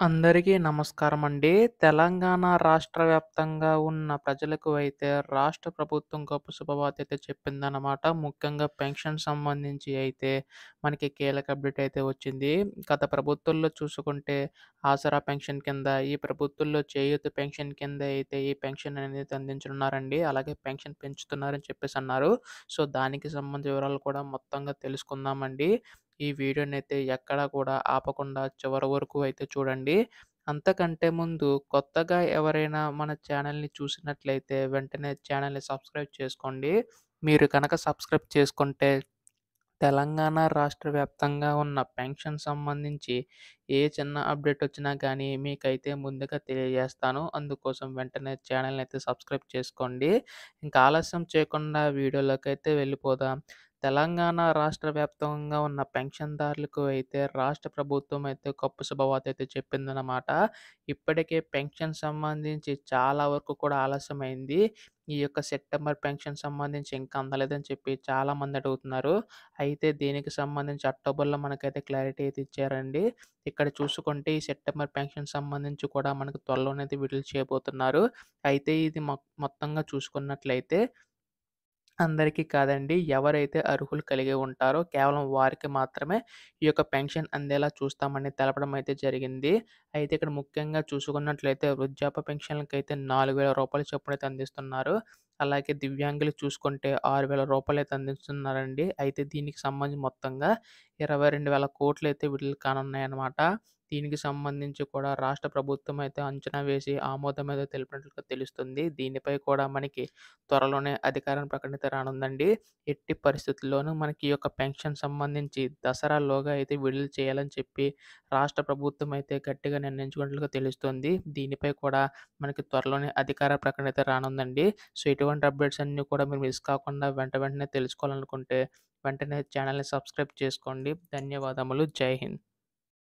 అందరికీ నమస్కారమండి. తెలంగాణ రాష్ట్ర వ్యాప్తంగా ఉన్న ప్రజలకు అయితే రాష్ట్ర ప్రభుత్వం గొప్ప శుభవార్త అయితే చెప్పిందనమాట. ముఖ్యంగా పెన్షన్ సంబంధించి అయితే మనకి కీలక అప్డేట్ అయితే వచ్చింది. గత ప్రభుత్వంలో చూసుకుంటే ఆసరా పెన్షన్ కింద, ఈ ప్రభుత్వంలో చేయూత పెన్షన్ కింద అయితే ఈ పెన్షన్ అనేది అందించనున్నారండి. అలాగే పెన్షన్ పెంచుతున్నారని చెప్పేసన్నారు. సో, దానికి సంబంధించిన వివరాలు కూడా మొత్తంగా తెలుసుకుందామండి. ఈ వీడియోనైతే ఎక్కడా కూడా ఆపకుండా చివరి వరకు అయితే చూడండి. అంతకంటే ముందు కొత్తగా ఎవరైనా మన ఛానల్‌ని చూసినట్లయితే వెంటనే ఛానల్‌ని సబ్స్క్రైబ్ చేసుకోండి. మీరు గనక సబ్స్క్రైబ్ చేసుకుంటే తెలంగాణ రాష్ట్ర వ్యాప్తంగా ఉన్న పెన్షన్ సంబంధించి ఏ చిన్న అప్డేట్ వచ్చినా గానీ మీకైతే ముందుగా తెలియజేస్తాను. అందుకోసం వెంటనే ఛానల్‌ని అయితే సబ్స్క్రైబ్ చేసుకోండి. ఇంకా ఆలస్యం చేయకుండా వీడియోలోకైతే వెళ్ళిపోదాం. తెలంగాణ రాష్ట్ర వ్యాప్తంగా ఉన్న పెన్షన్‌దారులకు అయితే రాష్ట్ర ప్రభుత్వం అయితే గొప్ప శుభవార్త అయితే చెప్పిందనమాట. ఇప్పటికే పెన్షన్ సంబంధించి చాలా వరకు కూడా ఆలస్యమైంది. ఈ యొక్క సెప్టెంబర్ పెన్షన్ సంబంధించి ఇంకా అందలేదని చెప్పి చాలామంది అడుగుతున్నారు. అయితే దీనికి సంబంధించి అక్టోబర్‌లో మనకైతే క్లారిటీ అయితే ఇచ్చారండి. ఇక్కడ చూసుకుంటే ఈ సెప్టెంబర్ పెన్షన్ సంబంధించి కూడా మనకు త్వరలోనే అయితే విడుదల చేయబోతున్నారు. అయితే ఇది మొత్తంగా చూసుకున్నట్లయితే అందరికీ కాదండి. ఎవరైతే అర్హులు కలిగి ఉంటారో కేవలం వారికి మాత్రమే ఈ యొక్క పెన్షన్ అందేలా చూస్తామని తెలపడం అయితే జరిగింది. అయితే ఇక్కడ ముఖ్యంగా చూసుకున్నట్లయితే వృద్ధాప్య పెన్షన్‌లకైతే రూ. 4,000 చొప్పునైతే అందిస్తున్నారు. అలాగే దివ్యాంగులకు చూసుకుంటే రూ. 6,000 అయితే అందిస్తున్నారండి. అయితే దీనికి సంబంధించి మొత్తంగా 22,000 కోట్లయితే విడుదల కానున్నాయన్నమాట. దీనికి సంబంధించి కూడా రాష్ట్ర ప్రభుత్వం అయితే అంచనా వేసి ఆమోదం అయితే తెలిపినట్లుగా తెలుస్తుంది. దీనిపై కూడా మనకి త్వరలోనే అధికారం ప్రకటన రానుందండి. ఎట్టి పరిస్థితుల్లోనూ మనకి ఈ యొక్క పెన్షన్ సంబంధించి దసరాలోగా అయితే విడుదల చేయాలని చెప్పి రాష్ట్ర ప్రభుత్వం అయితే గట్టిగా నిర్ణయించుకున్నట్లుగా తెలుస్తుంది. దీనిపై కూడా మనకి త్వరలోనే అధికార ప్రకటన అయితే రానుందండి. సో, ఇటువంటి అప్డేట్స్ అన్నీ కూడా మీరు మిస్ కాకుండా వెంటనే తెలుసుకోవాలనుకుంటే వెంటనే ఛానల్‌ని సబ్స్క్రైబ్ చేసుకోండి. ధన్యవాదములు. జై హింద్.